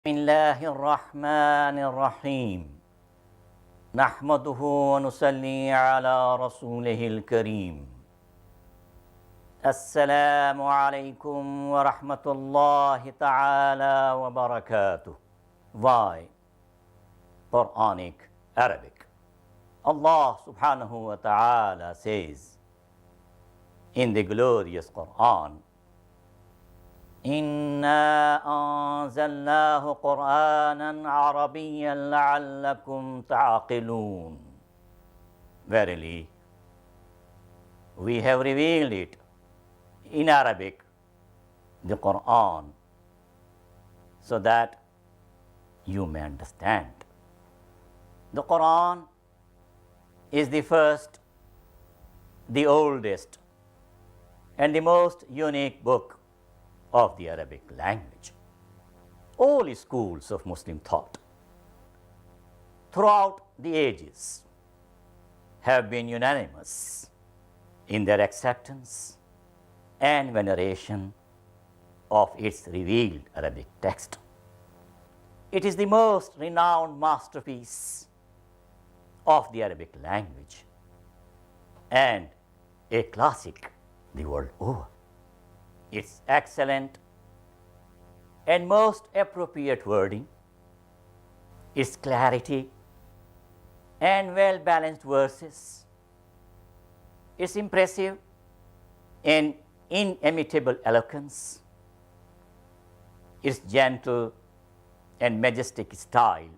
بسم الله الرحمن الرحيم نحمده ونصلي على رسوله الكريم السلام عليكم ورحمة الله تعالى وبركاته. Why? Qur'anic Arabic. Allah subhanahu wa ta'ala says in the glorious Qur'an, إِنَّا أَنزَلْنَاهُ قُرْآنًا عَرَبِيًّا لَعَلَّكُمْ تَعْقِلُونَ. Verily, we have revealed it in Arabic, the Qur'an, so that you may understand. The Qur'an is the first, the oldest, and the most unique book of the Arabic language. All schools of Muslim thought throughout the ages have been unanimous in their acceptance and veneration of its revealed Arabic text. It is the most renowned masterpiece of the Arabic language and a classic the world over. Its excellent and most appropriate wording, its clarity and well-balanced verses, its impressive and inimitable eloquence, its gentle and majestic style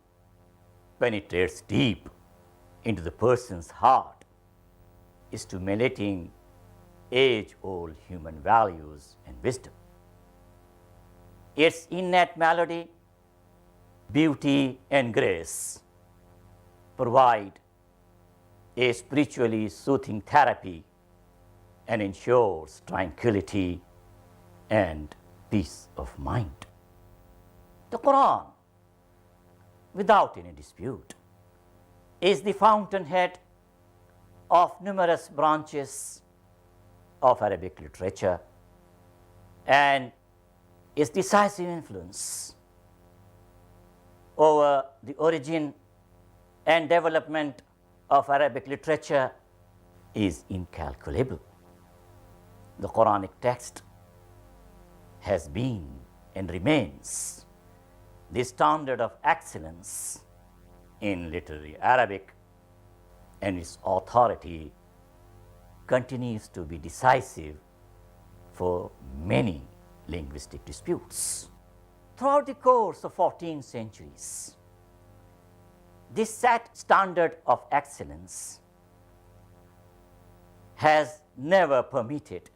penetrates deep into the person's heart, stimulating age-old human values and wisdom. Its innate melody, beauty and grace provide a spiritually soothing therapy and ensures tranquility and peace of mind. The Quran, without any dispute, is the fountainhead of numerous branches of Arabic literature and its decisive influence over the origin and development of Arabic literature is incalculable. The Quranic text has been and remains the standard of excellence in literary Arabic, and its authority continues to be decisive for many linguistic disputes. Throughout the course of 14 centuries, this set standard of excellence has never permitted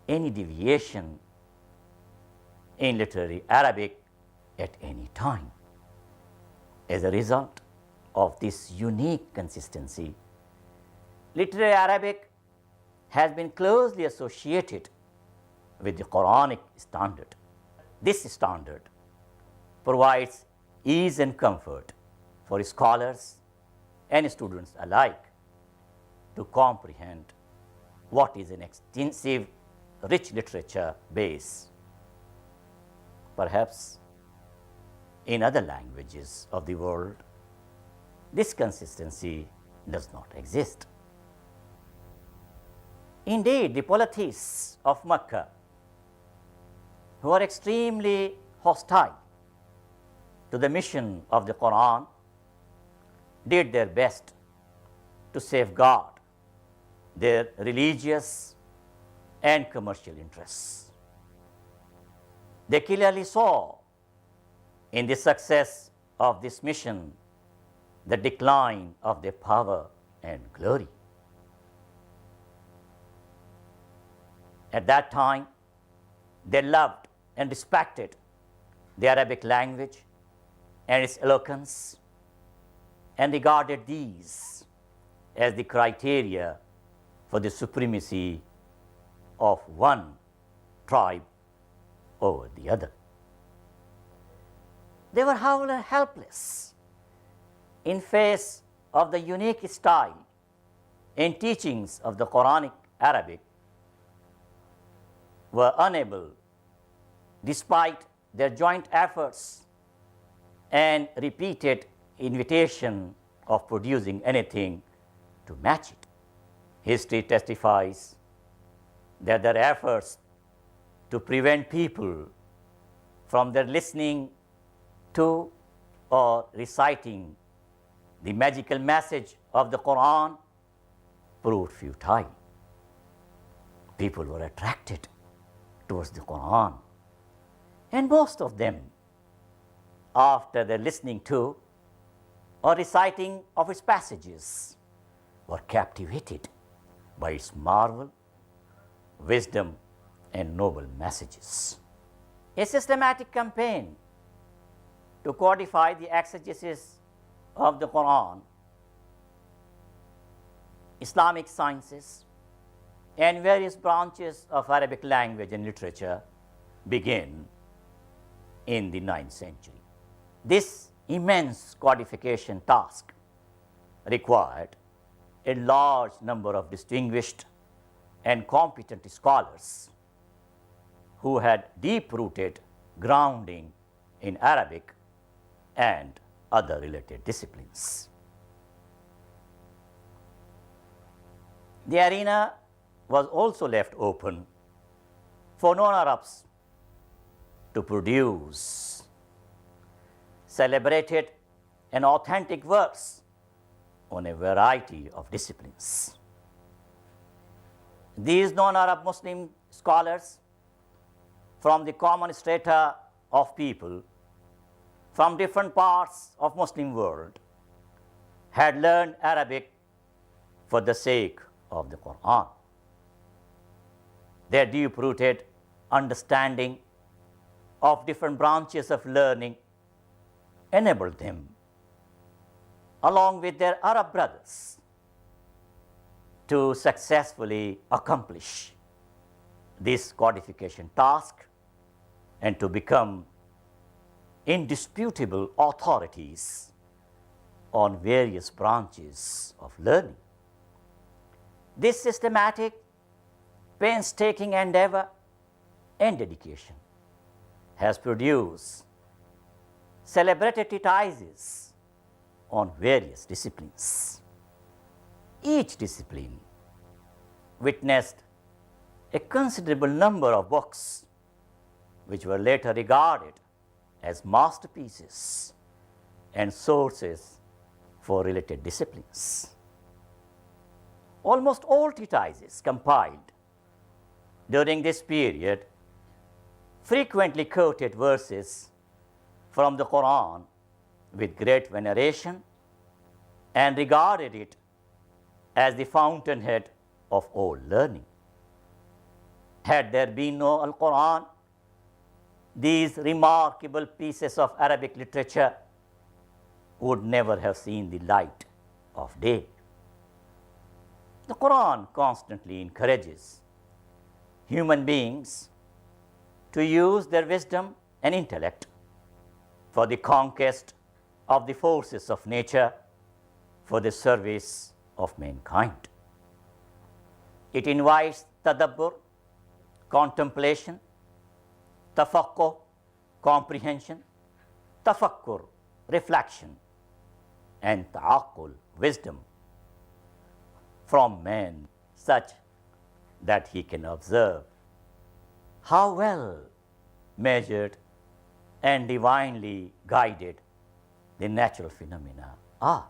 any deviation in literary Arabic at any time. As a result of this unique consistency, literary Arabic has been closely associated with the Quranic standard. This standard provides ease and comfort for scholars and students alike to comprehend what is an extensive, rich literature base. Perhaps in other languages of the world, this consistency does not exist. Indeed, the polytheists of Mecca, who are extremely hostile to the mission of the Quran, did their best to safeguard their religious and commercial interests. They clearly saw in the success of this mission the decline of their power and glory. At that time, they loved and respected the Arabic language and its eloquence and regarded these as the criteria for the supremacy of one tribe over the other. They were, however, helpless in face of the unique style and teachings of the Quranic Arabic, were unable, despite their joint efforts and repeated invitation of producing anything to match it. History testifies that their efforts to prevent people from their listening to or reciting the magical message of the Quran proved futile. People were attracted towards the Quran, and most of them, after their listening to or reciting of its passages, were captivated by its marvel, wisdom, and noble messages. A systematic campaign to codify the exegesis of the Quran, Islamic sciences, and various branches of Arabic language and literature began in the 9th century. This immense codification task required a large number of distinguished and competent scholars who had deep-rooted grounding in Arabic and other related disciplines. The arena was also left open for non-Arabs to produce celebrated and authentic works on a variety of disciplines. These non-Arab Muslim scholars from the common strata of people from different parts of Muslim world had learned Arabic for the sake of the Quran. Their deep-rooted understanding of different branches of learning enabled them, along with their Arab brothers, to successfully accomplish this codification task and to become indisputable authorities on various branches of learning. This systematic, painstaking endeavor and dedication has produced celebrated treatises on various disciplines. Each discipline witnessed a considerable number of books which were later regarded as masterpieces and sources for related disciplines. Almost all treatises compiled during this period frequently quoted verses from the Quran with great veneration and regarded it as the fountainhead of all learning. Had there been no Al-Quran, these remarkable pieces of Arabic literature would never have seen the light of day. The Quran constantly encourages human beings to use their wisdom and intellect for the conquest of the forces of nature, for the service of mankind. It invites tadabbur, contemplation, tafakkur, comprehension, tafakkur, reflection, and ta'aqqul, wisdom, from man such that he can observe how well measured and divinely guided the natural phenomena are.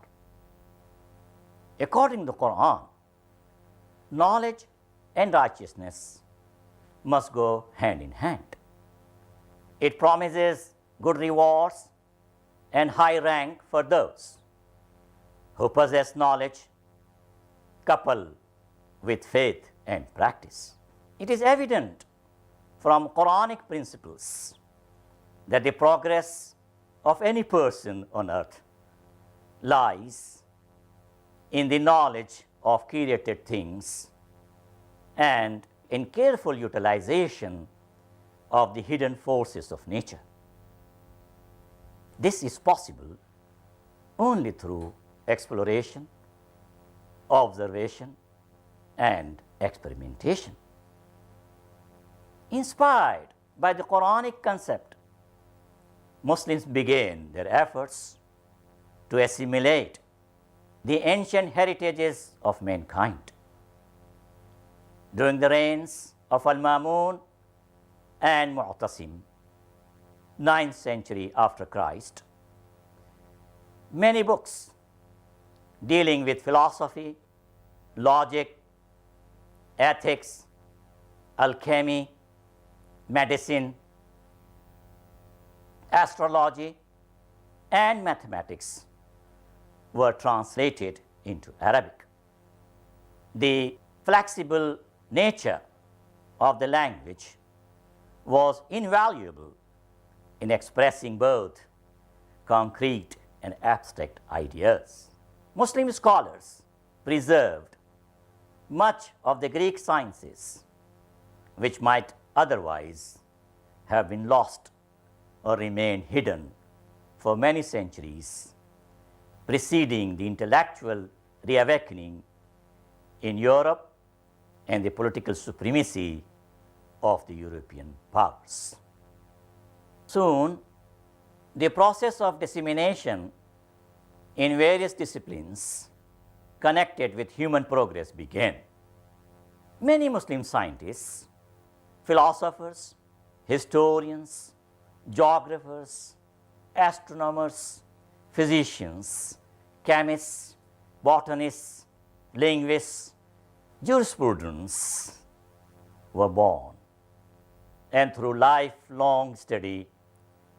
According to the Quran, knowledge and righteousness must go hand in hand. It promises good rewards and high rank for those who possess knowledge coupled with faith and practice. It is evident from Quranic principles that the progress of any person on earth lies in the knowledge of created things and in careful utilization of the hidden forces of nature. This is possible only through exploration, observation, and experimentation. Inspired by the Quranic concept Muslims began their efforts to assimilate the ancient heritages of mankind. During the reigns of Al-Mamun and Mu'tasim, 9th century after Christ, many books dealing with philosophy, logic, ethics, alchemy, medicine, astrology, and mathematics were translated into Arabic. The flexible nature of the language was invaluable in expressing both concrete and abstract ideas. Muslim scholars preserved much of the Greek sciences, which might otherwise have been lost or remained hidden for many centuries, preceding the intellectual reawakening in Europe and the political supremacy of the European powers. Soon, the process of dissemination in various disciplines connected with human progress began. Many Muslim scientists, philosophers, historians, geographers, astronomers, physicians, chemists, botanists, linguists, jurisprudents were born, and through lifelong study,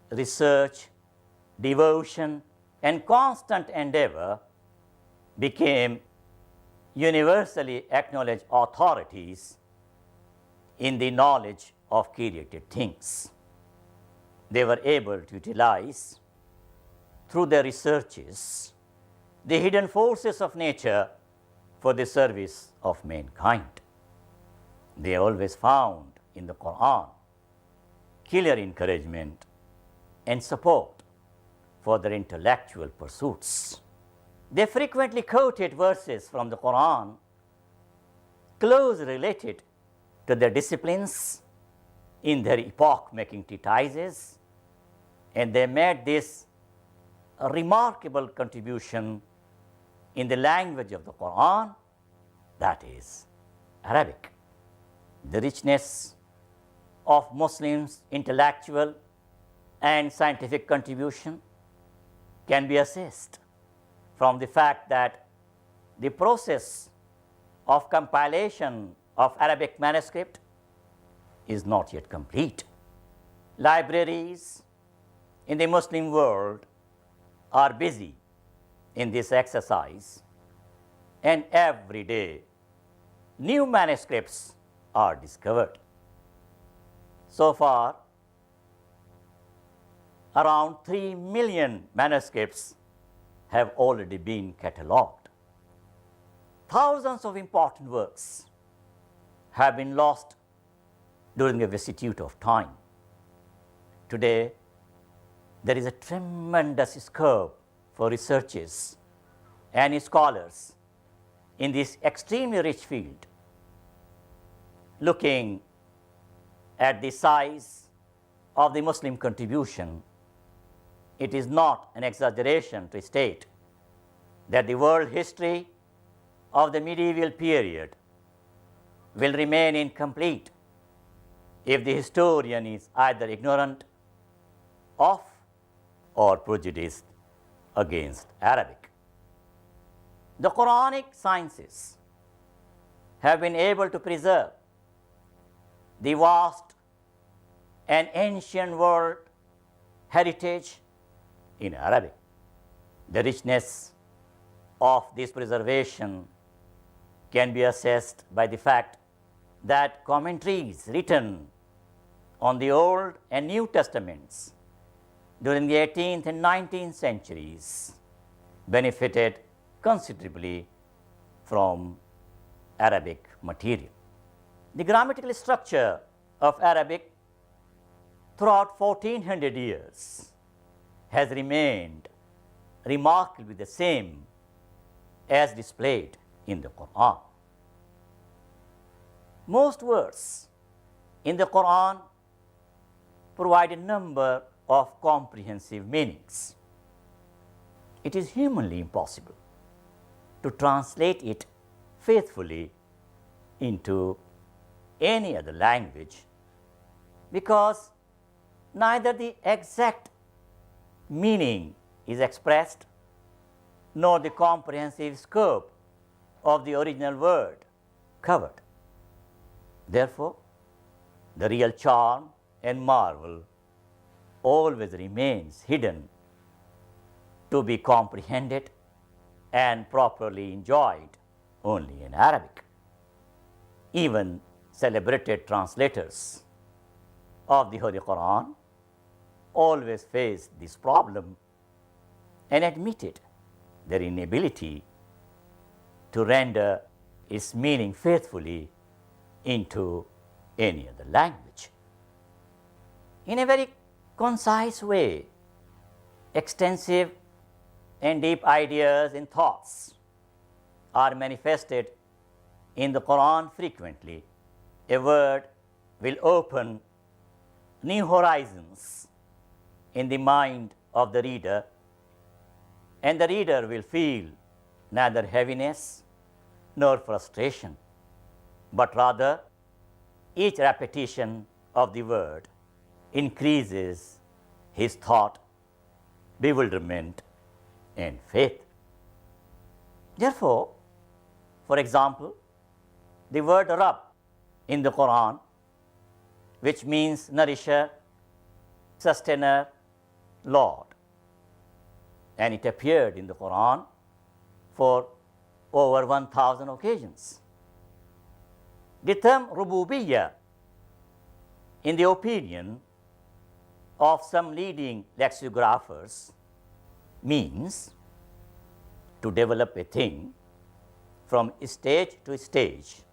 research, devotion, and constant endeavor became universally acknowledged authorities in the knowledge of created things. They were able to utilize, through their researches, the hidden forces of nature for the service of mankind. They always found in the Quran clear encouragement and support for their intellectual pursuits. They frequently quoted verses from the Quran closely related to their disciplines in their epoch-making treatises, and they made this a remarkable contribution in the language of the Quran, that is Arabic. The richness of Muslims' intellectual and scientific contribution can be assessed from the fact that the process of compilation of Arabic manuscript is not yet complete. Libraries in the Muslim world are busy in this exercise, and every day new manuscripts are discovered. So far, around 3 million manuscripts have already been catalogued. Thousands of important works have been lost during the vicissitude of time. Today, there is a tremendous scope for researchers and scholars in this extremely rich field. Looking at the size of the Muslim contribution, it is not an exaggeration to state that the world history of the medieval period will remain incomplete if the historian is either ignorant of or prejudiced against Arabic. The Qur'anic sciences have been able to preserve the vast and ancient world heritage in Arabic. The richness of this preservation can be assessed by the fact that commentaries written on the Old and New Testaments during the 18th and 19th centuries benefited considerably from Arabic material. The grammatical structure of Arabic throughout 1400 years has remained remarkably the same as displayed in the Quran. Most words in the Quran provide a number of comprehensive meanings. It is humanly impossible to translate it faithfully into any other language, because neither the exact meaning is expressed nor the comprehensive scope of the original word covered. Therefore, the real charm and marvel always remains hidden, to be comprehended and properly enjoyed only in Arabic. Even celebrated translators of the Holy Quran always face this problem and admitted their inability to render its meaning faithfully into any other language. In a very concise way, extensive and deep ideas and thoughts are manifested in the Quran frequently. A word will open new horizons in the mind of the reader, and the reader will feel neither heaviness nor frustration, but rather each repetition of the word increases his thought, bewilderment, and faith. Therefore, for example, the word Rabb in the Quran, which means nourisher, sustainer, Lord, and it appeared in the Quran for over 1,000 occasions. The term Rububiyyah, in the opinion of some leading lexicographers, means to develop a thing from stage to stage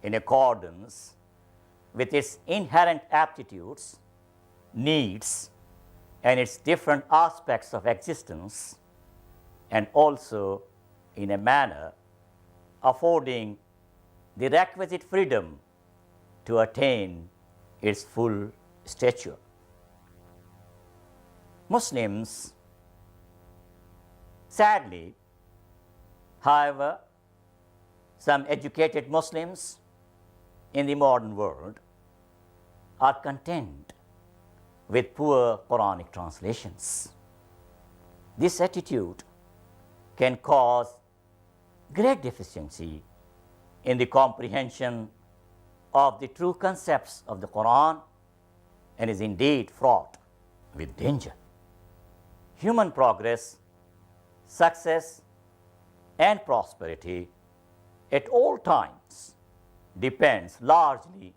in accordance with its inherent aptitudes, needs, and its different aspects of existence, and also in a manner affording the requisite freedom to attain its full stature. Muslims, sadly, however, some educated Muslims in the modern world are content with poor Quranic translations. This attitude can cause great deficiency in the comprehension of the true concepts of the Quran, and is indeed fraught with danger. Human progress, success, and prosperity at all times depends largely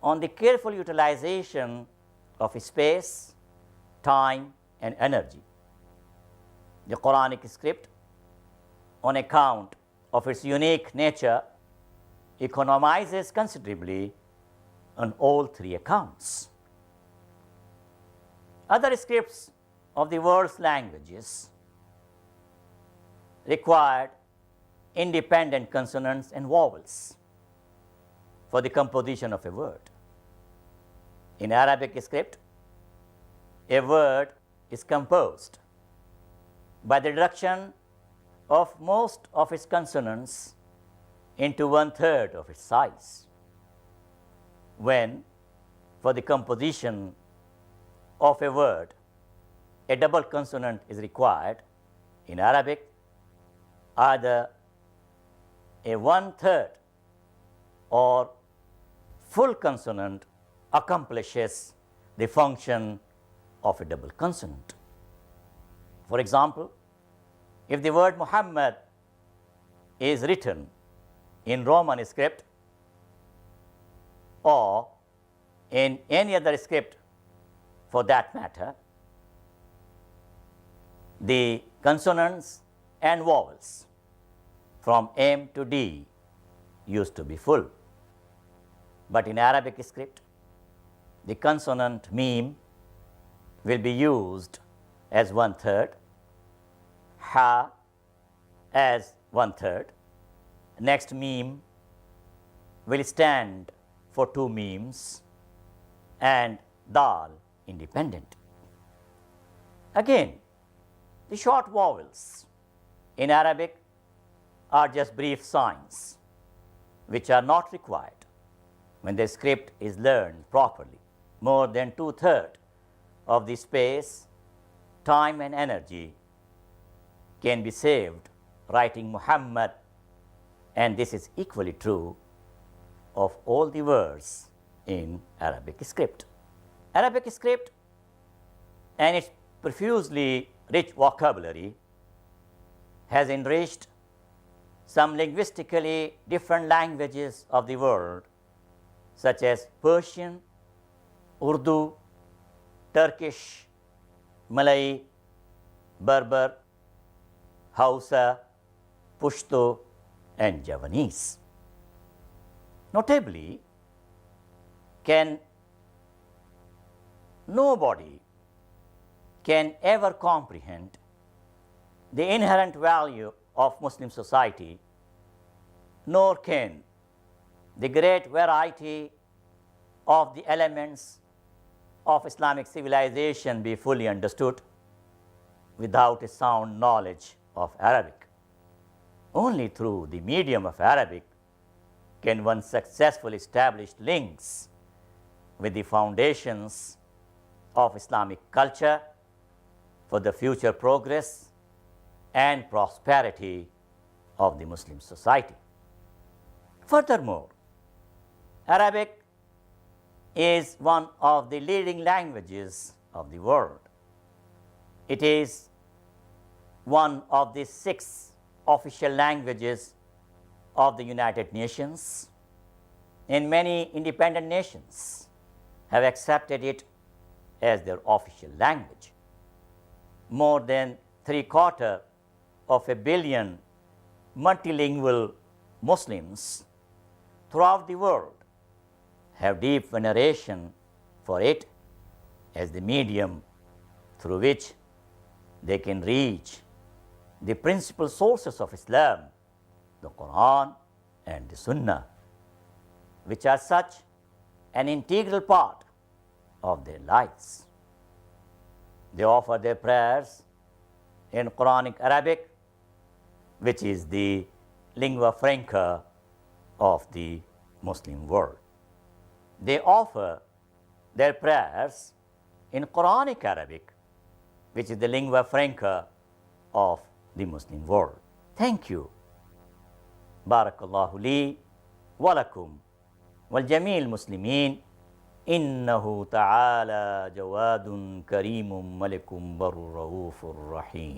on the careful utilization of space, time, and energy. The Quranic script, on account of its unique nature, economizes considerably on all three accounts. Other scripts of the world's languages required independent consonants and vowels for the composition of a word. In Arabic script, a word is composed by the reduction of most of its consonants into 1/3 of its size. When, for the composition of a word, a double consonant is required, in Arabic, either a 1/3 or full consonant accomplishes the function of a double consonant. For example, if the word Muhammad is written in Roman script or in any other script for that matter, the consonants and vowels from M to D used to be full. But in Arabic script, the consonant meme will be used as 1/3, ha as 1/3. Next meme will stand for 2 memes, and dal independent. Again, the short vowels in Arabic are just brief signs which are not required when the script is learned properly. More than 2/3 of the space, time and energy can be saved writing Muhammad, and this is equally true of all the words in Arabic script. Arabic script and its profusely rich vocabulary has enriched some linguistically different languages of the world, such as Persian, Urdu, Turkish, Malay, Berber, Hausa, Pashto, and Javanese. Notably, nobody can ever comprehend the inherent value of Muslim society, nor can the great variety of the elements of Islamic civilization be fully understood without a sound knowledge of Arabic. Only through the medium of Arabic can one successfully establish links with the foundations of Islamic culture for the future progress and prosperity of the Muslim society. Furthermore, Arabic is one of the leading languages of the world. It is one of the 6 official languages of the United Nations, and many independent nations have accepted it as their official language. More than 3/4 of a billion multilingual Muslims throughout the world have deep veneration for it as the medium through which they can reach the principal sources of Islam, the Quran and the Sunnah, which are such an integral part of their lives. They offer their prayers in Qur'anic Arabic, which is the lingua franca of the Muslim world. They offer their prayers in Qur'anic Arabic, which is the lingua franca of the Muslim world. Thank you. Barakallahu li wa lakum wal jamil muslimin. إنه تعالى جواد كريم ملك بر رؤوف رحيم.